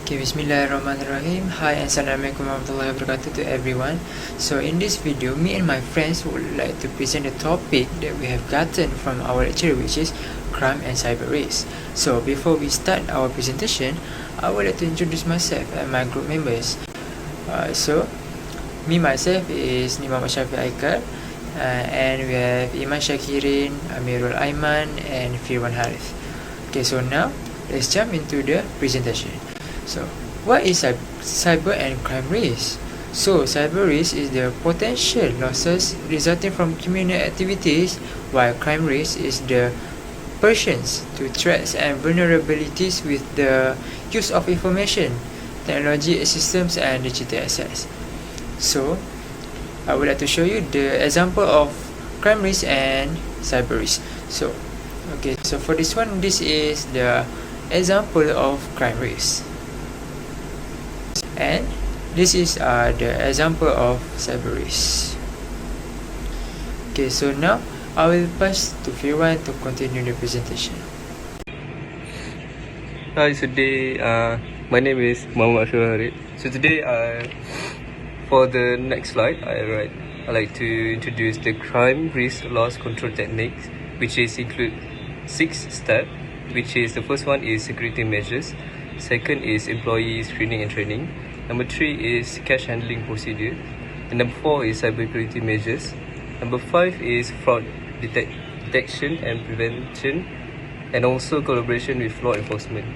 Okay, Bismillahirrahmanirrahim. Hi, Assalamualaikum warahmatullahi wabarakatuh to everyone. So in this video, me and my friends would like to present a topic that we have gotten from our lecturer, which is crime and cyber risk. So before we start our presentation, I would like to introduce myself and my group members. Myself is Mohammad Shafik Haikal, and we have Iman, Syaqirin, Amierul, Aiman, and Firwan, Harith. Okay, so now let's jump into the presentation. So, what is cyber and crime risk? So, cyber risk is the potential losses resulting from criminal activities, while crime risk is the aversions to threats and vulnerabilities with the use of information, technology systems, and digital assets. So, I would like to show you the example of crime risk and cyber risk. So for this one, this is the example of crime risk. And this is the example of cyber risk. Okay, so now I will pass to Firwan to continue the presentation. Hi, today my name is Mohammad. So today for the next slide, I'd like to introduce the crime risk loss control techniques, which include 6 steps. Which is the first one is security measures, second is employee screening and training, number 3 is cash handling procedure, and number 4 is cybersecurity measures, number 5 is fraud detection and prevention, and also collaboration with law enforcement.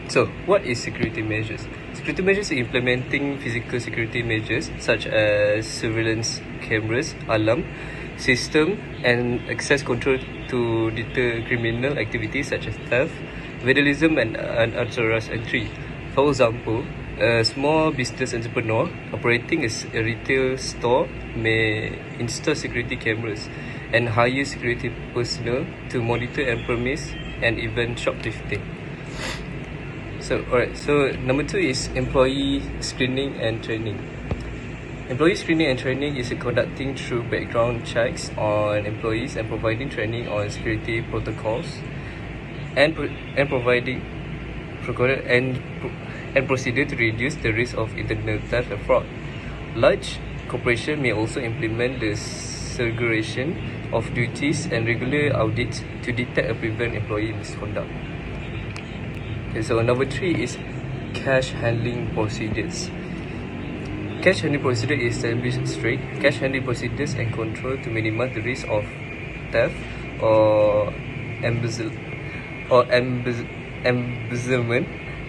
So, what is security measures? Security measures are implementing physical security measures such as surveillance cameras, alarm system, and access control to deter criminal activities such as theft, vandalism, and unauthorized entry. For example, a small business entrepreneur operating a retail store may install security cameras and hire security personnel to monitor and premise and even shoplifting. So number 2 is employee screening and training. Employee screening and training is conducting through background checks on employees and providing training on security protocols and providing procedure to reduce the risk of internal theft and fraud. Large corporations may also implement the segregation of duties and regular audits to detect and prevent employee misconduct. Okay, so number 3 is cash handling procedures. Cash handling procedure is established strict cash handling procedures and control to minimize the risk of theft or embezzlement.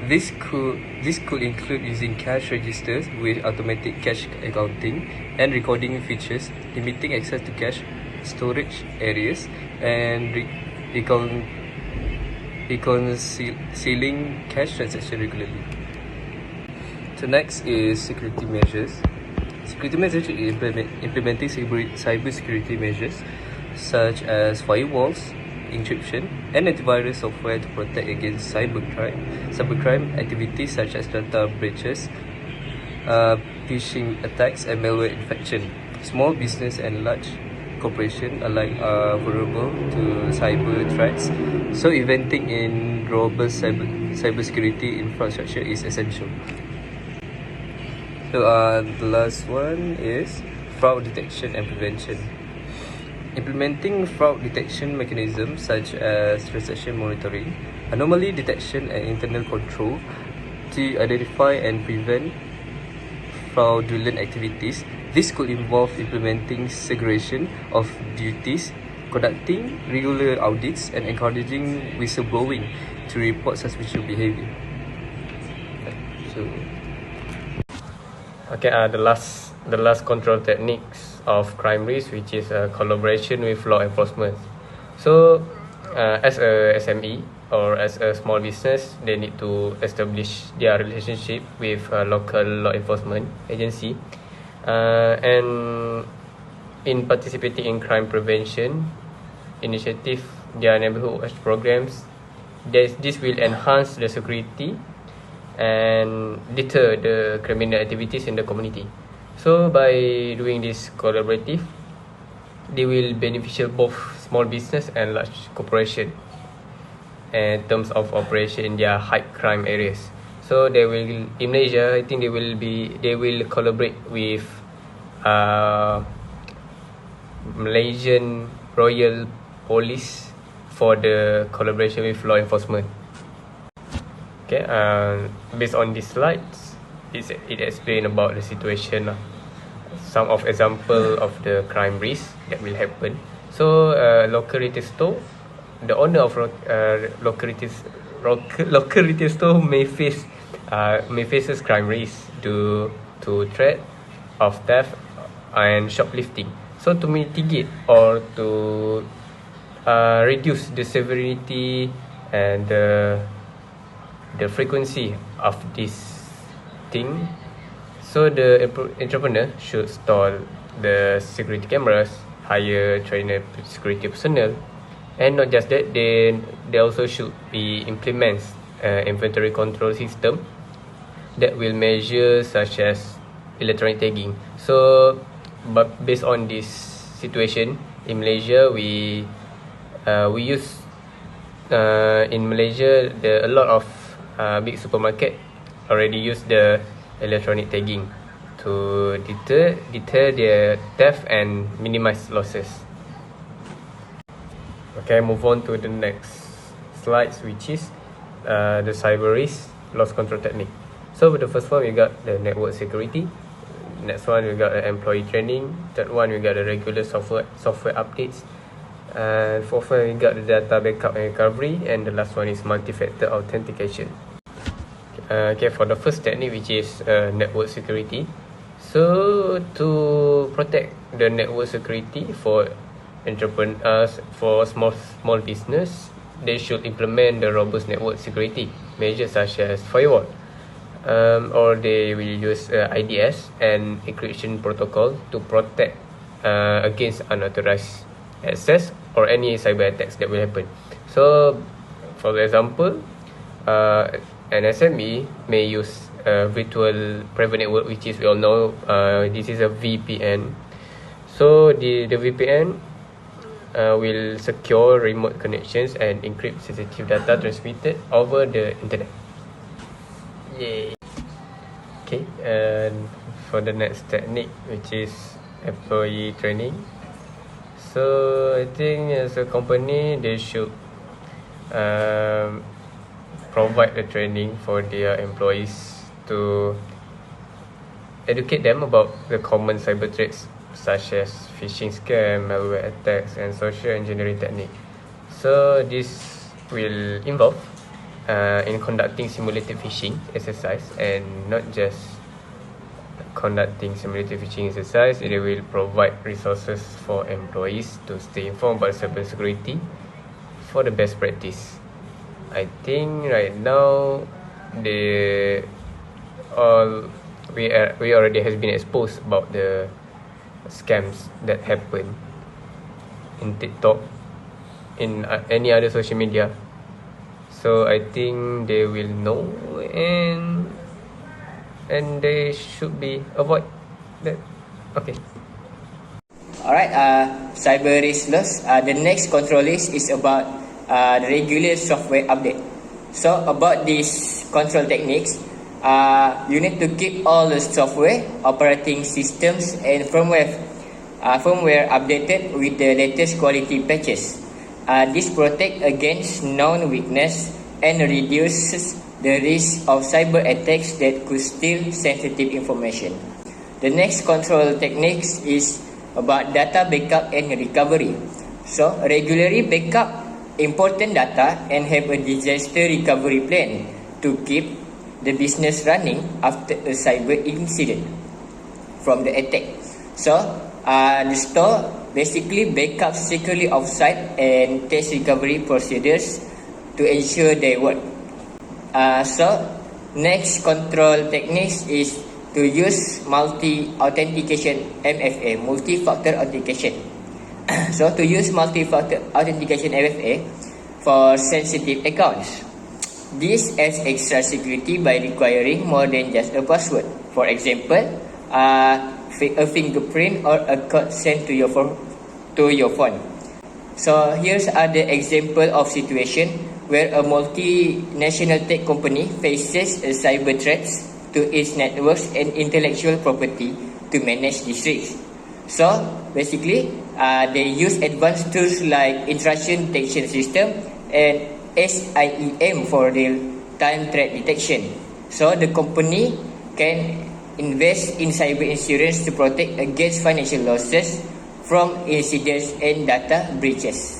This could include using cash registers with automatic cash accounting and recording features, limiting access to cash storage areas, and reconciling cash transactions regularly. So next is security measures. Security measures is implementing cyber security measures such as firewalls, encryption, and antivirus software to protect against cybercrime activities such as data breaches, phishing attacks, and malware infection. Small business and large corporations alike are vulnerable to cyber threats, so investing in robust cybersecurity infrastructure is essential. So the last one is fraud detection and prevention. Implementing fraud detection mechanisms such as transaction monitoring, anomaly detection, and internal control to identify and prevent fraudulent activities. This could involve implementing segregation of duties, conducting regular audits, and encouraging whistleblowing to report suspicious behavior. The last control techniques of crime risk, which is collaboration with law enforcement. So, as a SME or as a small business, they need to establish their relationship with a local law enforcement agency, and in participating in crime prevention initiative, their neighborhood watch programs. This will enhance the security and deter the criminal activities in the community. So by doing this collaborative, they will beneficial both small business and large corporation in terms of operation in their high crime areas. So they will in Malaysia. I think they will collaborate with Malaysian Royal Police for the collaboration with law enforcement. Okay, based on these slides, it explain about the situation, some of example of the crime risk that will happen. So, local retail store, the owner of local retail store may faces crime risk due to threat of theft and shoplifting. So, to mitigate or to reduce the severity and the frequency of this thing, so the entrepreneur should install the security cameras, hire trained security personnel, and not just that, they also should be implement inventory control system that will measure such as electronic tagging. So, but based on this situation in Malaysia, we use in Malaysia a lot of big supermarket already use the electronic tagging to deter their theft and minimize losses. Okay, move on to the next slides, which is the cyber risk loss control technique. So with the first one, we got the network security. Next one, we got the employee training. Third one, we got the regular software updates. And fourth one, we got the data backup and recovery. And the last one is multi-factor authentication. Okay, for the first technique, which is network security. So to protect the network security for entrepreneurs, for small business, they should implement the robust network security measures such as firewall, or they will use IDS and encryption protocol to protect against unauthorized access or any cyber attacks that will happen. So, for example, an SME may use a virtual private network, which is we all know this is a VPN. So the VPN will secure remote connections and encrypt sensitive data transmitted over the internet. Yay! Okay, and for the next technique, which is employee training. So I think as a company, they should provide the training for their employees to educate them about the common cyber threats such as phishing scam, malware attacks, and social engineering technique. So this will involve in conducting simulated phishing exercise, and not just conducting simulated phishing exercise, they will provide resources for employees to stay informed about cyber security for the best practice. I think right now we already has been exposed about the scams that happen in TikTok, in any other social media. So I think they will know, and they should be avoid that. Okay. Alright, cyber risk loss. The next control list is about the regular software update. So about these control techniques, you need to keep all the software, operating systems, and firmware updated with the latest quality patches. This protects against known weakness and reduces the risk of cyber attacks that could steal sensitive information. The next control techniques is about data backup and recovery. So regularly backup important data and have a disaster recovery plan to keep the business running after a cyber incident from the attack. So the store basically backup securely offsite and test recovery procedures to ensure they work. So next control techniques is to use multi-authentication, MFA, multi-factor authentication. So to use multi-factor authentication, MFA, for sensitive accounts. This adds extra security by requiring more than just a password. For example, a fingerprint or a code sent to your phone. So here's are the example of situation where a multinational tech company faces a cyber threats to its networks and intellectual property to manage this risk. So basically, they use advanced tools like intrusion detection system and SIEM for real-time threat detection. So the company can invest in cyber insurance to protect against financial losses from incidents and data breaches.